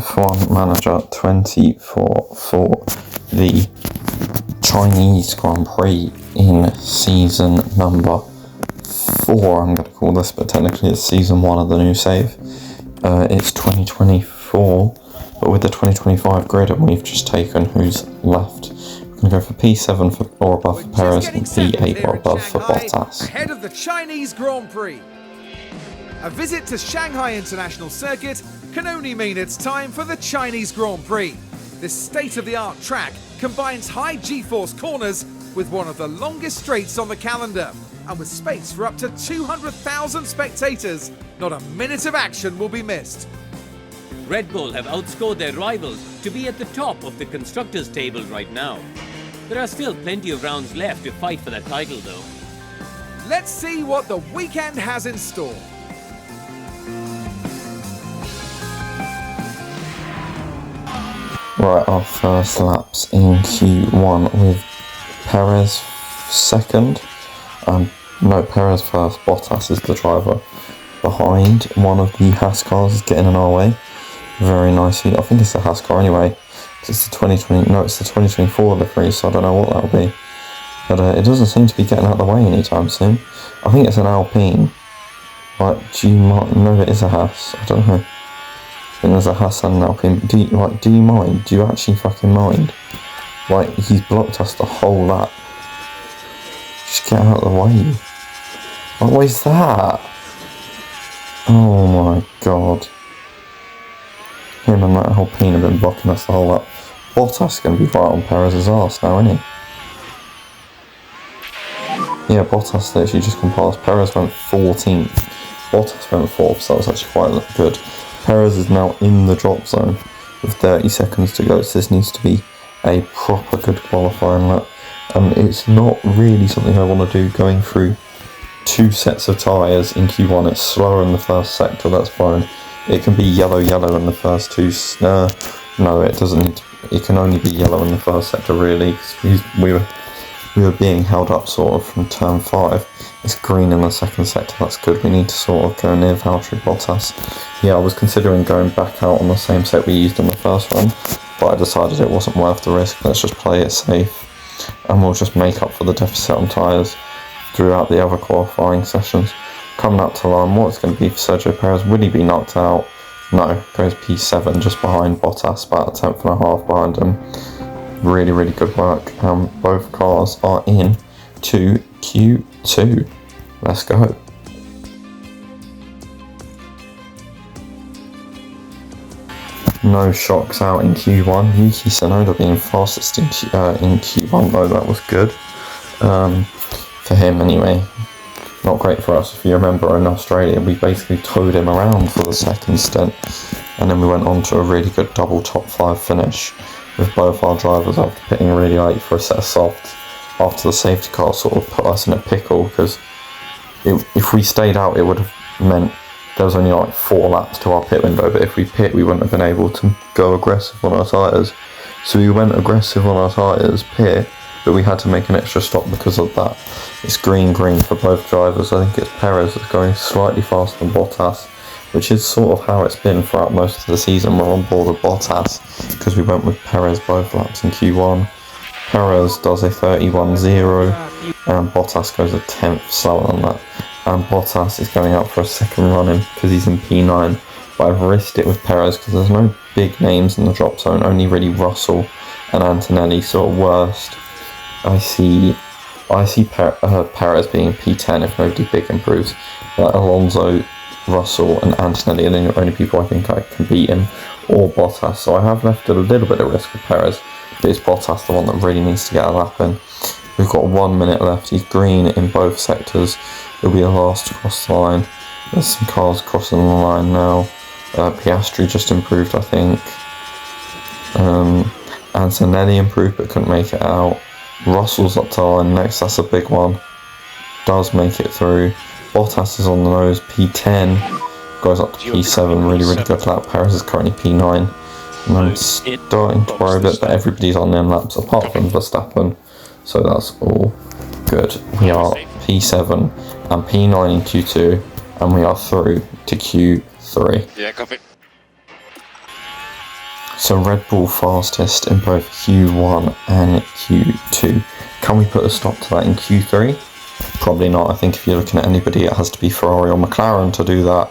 F1 Manager 24 for the Chinese Grand Prix in season number 4, I'm going to call this, but technically it's season 1 of the new save. It's 2024, but with the 2025 grid, and we've just taken who's left. We're going to go for P7 or above for Perez and P8 or above for Bottas. Ahead of the Chinese Grand Prix. A visit to Shanghai International Circuit can only mean it's time for the Chinese Grand Prix. This state-of-the-art track combines high G-force corners with one of the longest straights on the calendar. And with space for up to 200,000 spectators, not a minute of action will be missed. Red Bull have outscored their rivals to be at the top of the constructors' table right now. There are still plenty of rounds left to fight for that title though. Let's see what the weekend has in store. Right, our first laps in Q1 with Perez second. No, Perez first. Bottas is the driver behind. One of the Haas cars is getting in our way very nicely. I think it's a Haas car anyway. It's the 2024 livery, so I don't know what that'll be. But it doesn't seem to be getting out of the way anytime soon. I think it's an Alpine. Like, no, it is a Haas. I don't know. I think there's a Haas and an Alpine. Do you mind? Do you actually fucking mind? Like, he's blocked us the whole lap. Just get out of the way. What is that? Oh my god. Him and that Alpine have been blocking us the whole lap. Bottas is going to be right on Perez's arse now, isn't he? Yeah, Bottas literally just come past. Perez went 14th. Bottas went 4th, so that was actually quite good. Perez is now in the drop zone with 30 seconds to go, so this needs to be a proper good qualifying lap. It's not really something I want to do going through 2 sets of tyres in Q1. It's slower in the first sector, that's fine. It can be yellow in the first 2. No, it doesn't need to. It can only be yellow in the first sector, really, because we were being held up sort of from turn 5. It's green in the second sector, that's good. We need to sort of go near Valtteri Bottas. Yeah, I was considering going back out on the same set we used in the first run, but I decided it wasn't worth the risk. Let's just play it safe, and we'll just make up for the deficit on tyres throughout the other qualifying sessions. Coming up to line, what's going to be for Sergio Perez? Will he be knocked out? No, goes P7 just behind Bottas, about a tenth and a half behind him. Really, really good work. Both cars are in to Q2. Let's go. No shocks out in Q1. Yuki Tsunoda being fastest in Q1 though, that was good. For him anyway. Not great for us. If you remember in Australia, we basically towed him around for the second stint, and then we went on to a really good double top 5 finish with both our drivers after pitting really late for a set of softs after the safety car sort of put us in a pickle, because if we stayed out it would have meant there was only like 4 laps to our pit window, but if we pit we wouldn't have been able to go aggressive on our tyres. So we went aggressive on our tyres, pit, but we had to make an extra stop because of that. It's green for both drivers. I think it's Perez that's going slightly faster than Bottas, which is sort of how it's been throughout most of the season. We're on board with Bottas because we went with Perez both laps in Q1. Perez does a 31.0 and Bottas goes a 10th slower than that. And Bottas is going out for a second run in because he's in P9. But I've risked it with Perez because there's no big names in the drop zone, only really Russell and Antonelli sort of worst. I see Perez being P10 if nobody big improves. But Alonso, Russell and Antonelli are the only people I think I can beat him, or Bottas. So I have left a little bit of risk with Perez, but it's Bottas the one that really needs to get a lap in. We've got 1 minute left. He's green in both sectors. He'll be the last to cross the line. There's some cars crossing the line now. Piastri just improved, I think. Antonelli improved but couldn't make it out. Russell's up to the line next, that's a big one. Does make it through. Bottas is on the nose, P10. Goes up to P7, really good lap. Perez is currently P9. And I'm starting to worry a bit, but everybody's on them laps apart from Verstappen. So that's all good. We are P7 and P9 in Q2, and we are through to Q3. Yeah, copy. So Red Bull fastest in both Q1 and Q2. Can we put a stop to that in Q3? Probably not. I think if you're looking at anybody, it has to be Ferrari or McLaren to do that.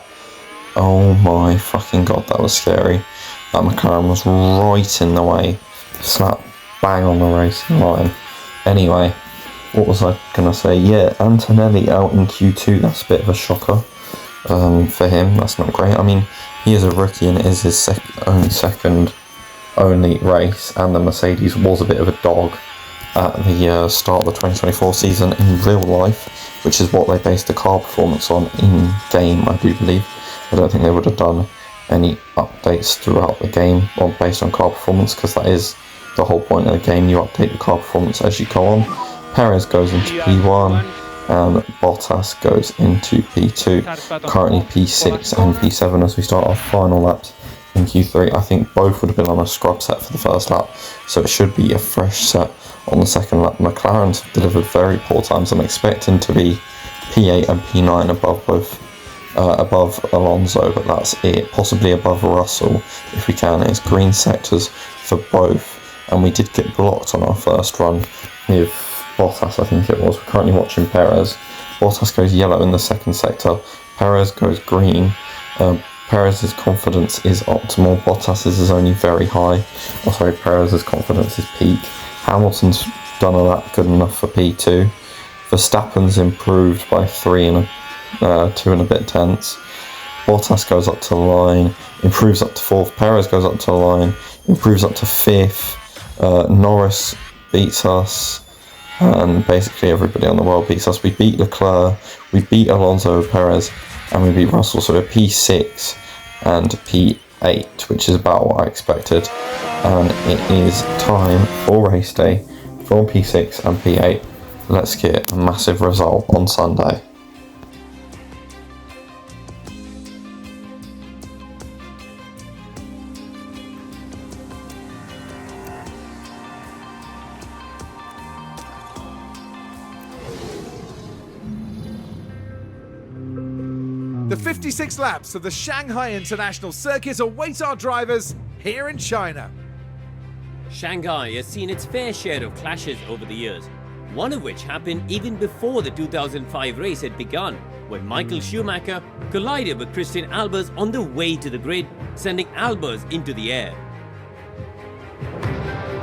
Oh my fucking god, that was scary. That McLaren was right in the way. Slap bang on the racing line. Anyway, what was I going to say? Yeah, Antonelli out in Q2. That's a bit of a shocker for him. That's not great. I mean, he is a rookie and it is his second only race, and the Mercedes was a bit of a dog at the start of the 2024 season in real life, which is what they based the car performance on in game, I do believe. I don't think they would have done any updates throughout the game based on car performance, because that is the whole point of the game. You update the car performance as you go on. Perez goes into P1 and Bottas goes into P2. Currently P6 and P7 as we start our final laps in Q3. I think both would have been on a scrub set for the first lap, so it should be a fresh set on the second lap. McLaren's have delivered very poor times. I'm expecting to be P8 and P9 above Alonso, but that's it. Possibly above Russell if we can. It's green sectors for both, and we did get blocked on our first run with Bottas, I think it was. We're currently watching Perez. Bottas goes yellow in the second sector. Perez goes green. Perez's confidence is optimal. Bottas's is only very high. Oh, sorry, Perez's confidence is peak. Hamilton's done a lap good enough for P2. Verstappen's improved by 2 and a bit tenths. Bottas goes up to the line, improves up to 4th. Perez goes up to the line, improves up to 5th. Norris beats us, and basically everybody on the world beats us. We beat Leclerc, we beat Alonso, Perez, and we beat Russell. So we're P6 and P8, which is about what I expected. And it is time for race day from P6 and P8. Let's get a massive result on Sunday. The 56 laps of the Shanghai International Circuit await our drivers here in China. Shanghai has seen its fair share of clashes over the years, one of which happened even before the 2005 race had begun, when Michael Schumacher collided with Christian Albers on the way to the grid, sending Albers into the air.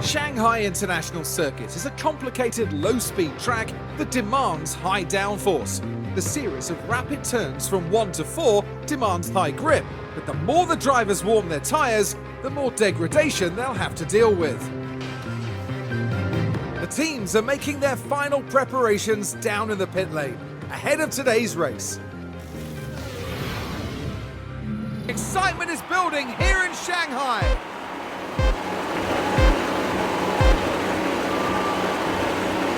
Shanghai International Circuit is a complicated low-speed track that demands high downforce. The series of rapid turns from 1 to 4 demands high grip, but the more the drivers warm their tyres, the more degradation they'll have to deal with. The teams are making their final preparations down in the pit lane, ahead of today's race. Excitement is building here in Shanghai.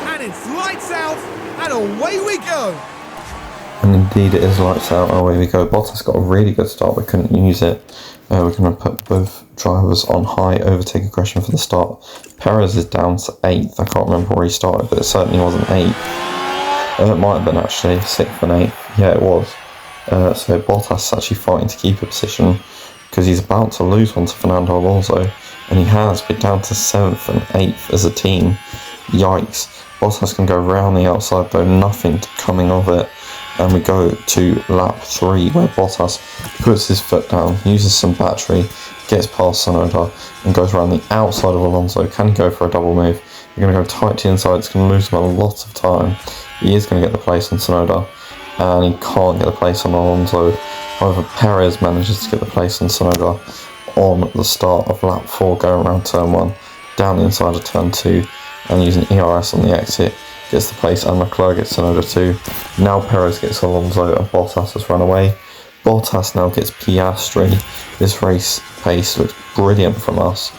And it's lights out, and away we go. And indeed it is lights out, away we go. Bottas got a really good start, we couldn't use it. We're going to put both drivers on high overtake aggression for the start. Perez is down to 8th. I can't remember where he started, but it certainly wasn't 8th. It might have been actually 6th and 8th. Yeah, it was. So Bottas is actually fighting to keep a position, because he's about to lose one to Fernando Alonso, and he has been down to 7th and 8th as a team. Yikes. Bottas can go round the outside though, nothing coming of it. And we go to lap 3 where Bottas puts his foot down, uses some battery, gets past Tsunoda and goes around the outside of Alonso. Can he go for a double move? You're going to go tight to the inside, it's going to lose him a lot of time. He is going to get the place on Tsunoda and he can't get the place on Alonso. However, Perez manages to get the place on Tsunoda on the start of lap 4, going around turn 1, down the inside of turn 2 and using ERS on the exit. Gets the place and Leclerc gets Tsunoda too. Now Perez gets Alonso and Bottas has run away. Bottas now gets Piastri. This race pace looks brilliant from us.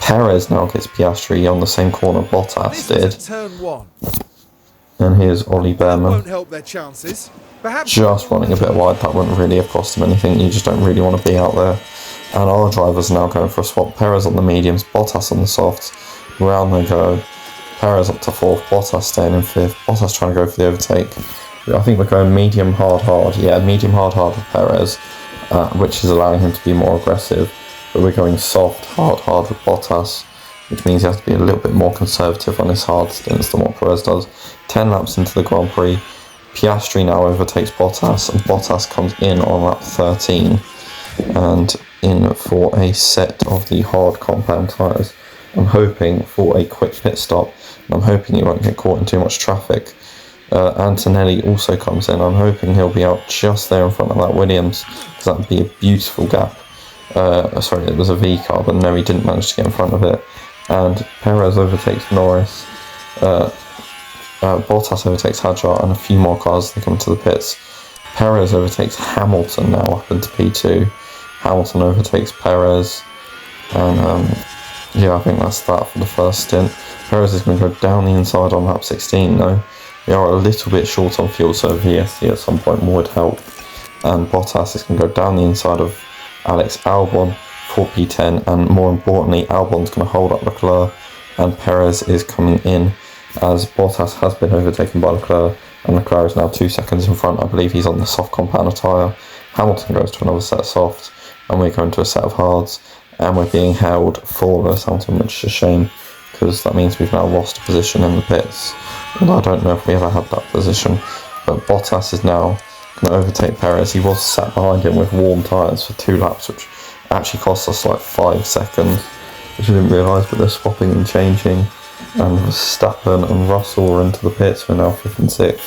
Perez now gets Piastri on the same corner Bottas did. Turn 1. And here's Ollie Behrman. Won't help their chances. Perhaps Just running a bit wide, that wouldn't really have cost him anything. You just don't really want to be out there. And our drivers are now going for a swap. Perez on the mediums, Bottas on the softs. Round they go. Perez up to 4th, Bottas staying in 5th, Bottas trying to go for the overtake. I think we're going medium, hard, hard. Yeah, medium, hard, hard with Perez, which is allowing him to be more aggressive. but we're going soft, hard with Bottas, which means he has to be a little bit more conservative on his hard stints than what Perez does. 10 laps into the Grand Prix, Piastri now overtakes Bottas, and Bottas comes in on lap 13 and in for a set of the hard compound tyres. I'm hoping for a quick pit stop, and I'm hoping he won't get caught in too much traffic. Antonelli also comes in. I'm hoping he'll be out just there in front of that Williams, because that would be a beautiful gap. Sorry, it was a V car, but no, he didn't manage to get in front of it. And Perez overtakes Norris. Bottas overtakes Hadjar, and a few more cars that come to the pits. Perez overtakes Hamilton now up into P2. Hamilton overtakes Perez, and yeah, I think that's that for the first stint. Perez is going to go down the inside on lap 16 though. We are a little bit short on fuel, so VSC at some point would help. And Bottas is going to go down the inside of Alex Albon for P10, and more importantly, Albon's going to hold up Leclerc, and Perez is coming in as Bottas has been overtaken by Leclerc, and Leclerc is now 2 seconds in front. I believe he's on the soft compound tyre. Hamilton goes to another set of soft, and we're going to a set of hards, and we're being held for Lewis Hamilton, which is a shame, because that means we've now lost a position in the pits. Although I don't know if we ever had that position. But Bottas is now going to overtake Perez. He was sat behind him with warm tyres for 2 laps, which actually cost us like 5 seconds, which I didn't realise, but they're swapping and changing. And Verstappen and Russell are into the pits. We're now 5th and 6th.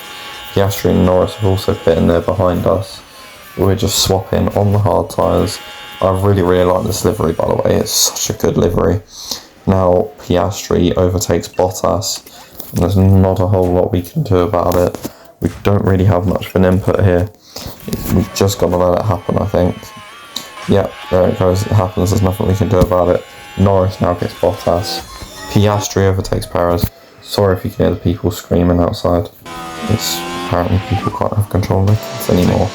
Piastri and Norris have also pit in there behind us. We're just swapping on the hard tyres. I really like this livery, by the way. It's such a good livery. Now Piastri overtakes Bottas, and there's not a whole lot we can do about it. We don't really have much of an input here. We've just got to let it happen, I think. Yep, there it goes. It happens. There's nothing we can do about it. Norris now gets Bottas. Piastri overtakes Perez. Sorry if you can hear the people screaming outside. It's apparently people can't have control of their kids anymore.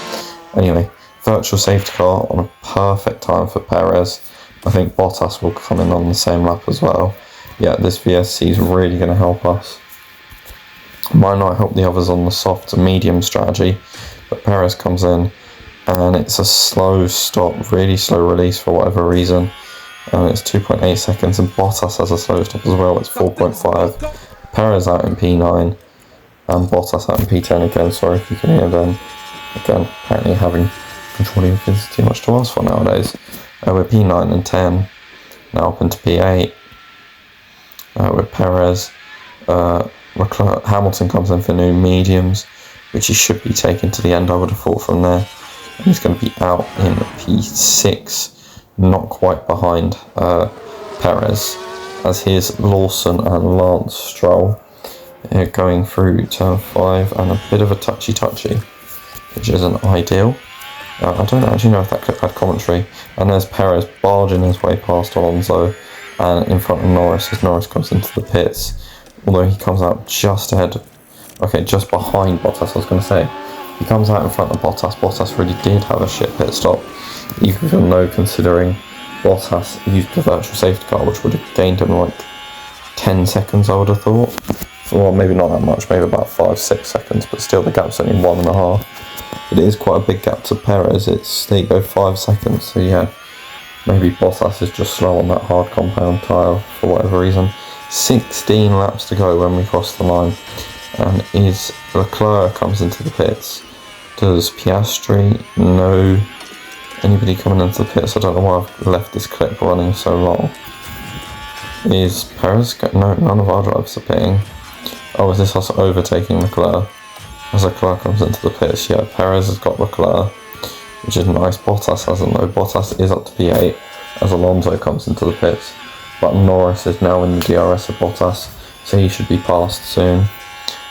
Anyway, virtual safety car on a perfect time for Perez. I think Bottas will come in on the same lap as well. Yeah, this VSC is really going to help us. Might not help the others on the soft to medium strategy, but Perez comes in and it's a slow stop, really slow release for whatever reason. And it's 2.8 seconds, and Bottas has a slow stop as well, it's 4.5. Perez out in P9 and Bottas out in P10 again. Sorry if you can hear them. Again, apparently having controlling is too much to ask for nowadays. We're P9 and 10, now up into P8 with Perez. Hamilton comes in for new mediums, which he should be taken to the end, I would have thought, from there. And he's going to be out in P6, not quite behind Perez, as here's Lawson and Lance Stroll going through turn 5, and a bit of a touchy, which isn't ideal. I don't actually know if that clip had commentary. And there's Perez barging his way past Alonso and in front of Norris as Norris comes into the pits. Although he comes out just ahead, just behind Bottas, I was going to say. He comes out in front of Bottas. Bottas really did have a shit pit stop, even though considering Bottas used the virtual safety car, which would have gained him like 10 seconds, I would have thought. Well, maybe not that much, maybe about 5-6 seconds, but still the gap's only 1.5. But it is quite a big gap to Perez. There you go, 5 seconds. So yeah, maybe Bottas is just slow on that hard compound tyre for whatever reason. 16 laps to go when we cross the line, and Leclerc comes into the pits. Does Piastri? No. Anybody coming into the pits? I don't know why I've left this clip running so long. Is Perez? No, none of our drivers are pitting. Oh, is this us overtaking Leclerc? As Leclerc comes into the pits, yeah, Perez has got Leclerc, which is nice. Bottas hasn't though. Bottas is up to P8 as Alonso comes into the pits, but Norris is now in the DRS of Bottas, so he should be passed soon.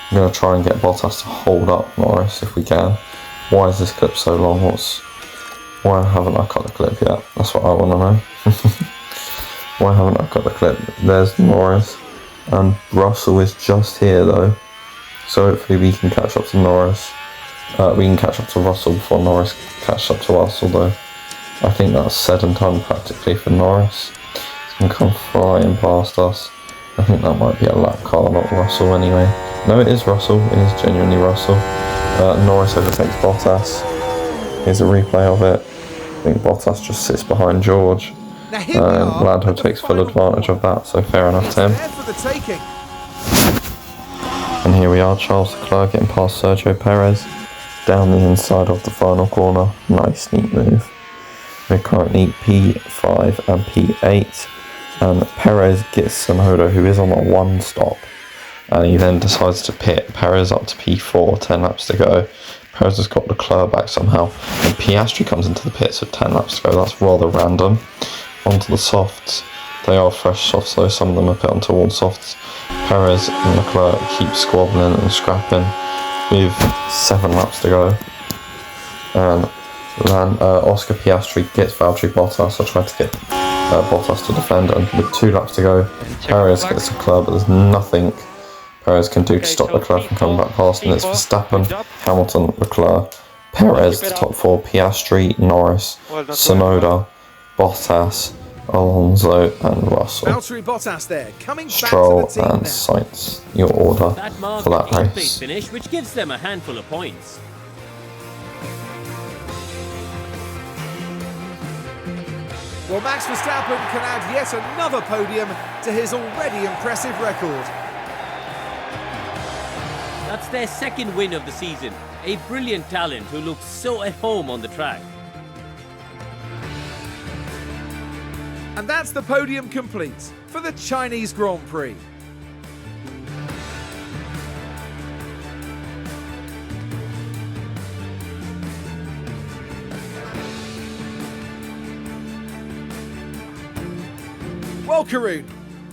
I'm going to try and get Bottas to hold up Norris if we can. Why is this clip so long? Why haven't I cut the clip yet? That's what I want to know. Why haven't I cut the clip? There's Norris, and Russell is just here though. So hopefully we can catch up to Norris. We can catch up to Russell before Norris catches up to us, although I think that's said and done practically for Norris. He's going to come flying past us. I think that might be a lap car, not Russell anyway. No, it is Russell. It is genuinely Russell. Norris overtakes Bottas. Here's a replay of it. I think Bottas just sits behind George. Now here we are. Lando at the takes full final advantage of corner. that, so fair enough It's to him. there for the taking. And here we are, Charles Leclerc getting past Sergio Perez down the inside of the final corner. Nice, neat move. We're currently P5 and P8, and Perez gets Tsunoda, who is on a one stop, and he then decides to pit. Perez up to P4, 10 laps to go. Perez has got Leclerc back somehow, and Piastri comes into the pits with 10 laps to go. That's rather random. Onto the softs. They are fresh softs though, some of them are put on towards softs. Perez and Leclerc keep squabbling and scrapping with 7 laps to go. And Oscar Piastri gets Valtteri Bottas. I tried to get Bottas to defend, and with 2 laps to go, Perez gets Leclerc, but there's nothing Perez can do to stop Leclerc from coming back past, and it's Verstappen, Hamilton, Leclerc, Perez, the top 4, Piastri, Norris, Tsunoda, Bottas, Alonso and Russell. Valtteri Bottas there, coming Stroll back to the team and now. Sainz, your order That marks for that the 8th place race. finish, which gives them a handful of points. Well, Max Verstappen can add yet another podium to his already impressive record. That's their 2nd win of the season. A brilliant talent who looks so at home on the track. And that's the podium complete for the Chinese Grand Prix. Well, Karun,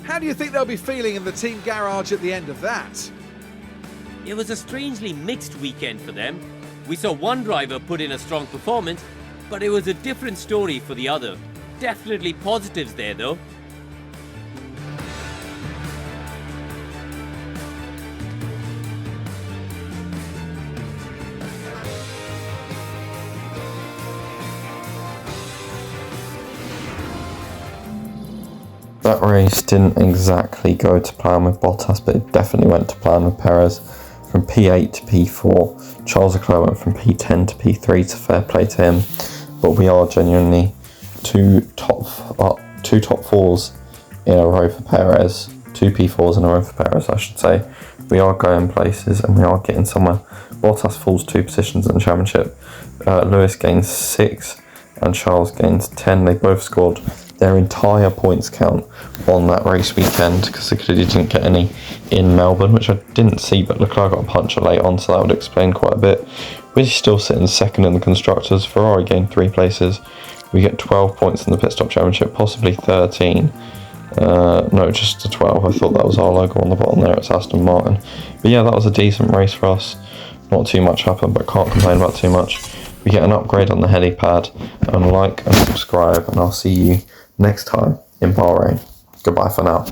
how do you think they'll be feeling in the team garage at the end of that? It was a strangely mixed weekend for them. We saw one driver put in a strong performance, but it was a different story for the other. Definitely positives there though. That race didn't exactly go to plan with Bottas, but it definitely went to plan with Perez. From P8 to P4, Charles Leclerc went from P10 to P3, to fair play to him. But we are genuinely two top 4s in a row for Perez. 2 P4s in a row for Perez, I should say. We are going places and we are getting somewhere. Bottas falls 2 positions in the championship. Lewis gains 6 and Charles gains 10. They both scored their entire points count on that race weekend because they clearly didn't get any in Melbourne, which I didn't see, but Leclerc got a puncher late on, so that would explain quite a bit. We're still sitting 2nd in the Constructors. Ferrari gained 3 places. We get 12 points in the Pit Stop Championship, possibly 13. No, just a 12. I thought that was our logo on the bottom there. It's Aston Martin. But yeah, that was a decent race for us. Not too much happened, but can't complain about too much. We get an upgrade on the helipad, and like and subscribe, and I'll see you next time in Bahrain. Goodbye for now.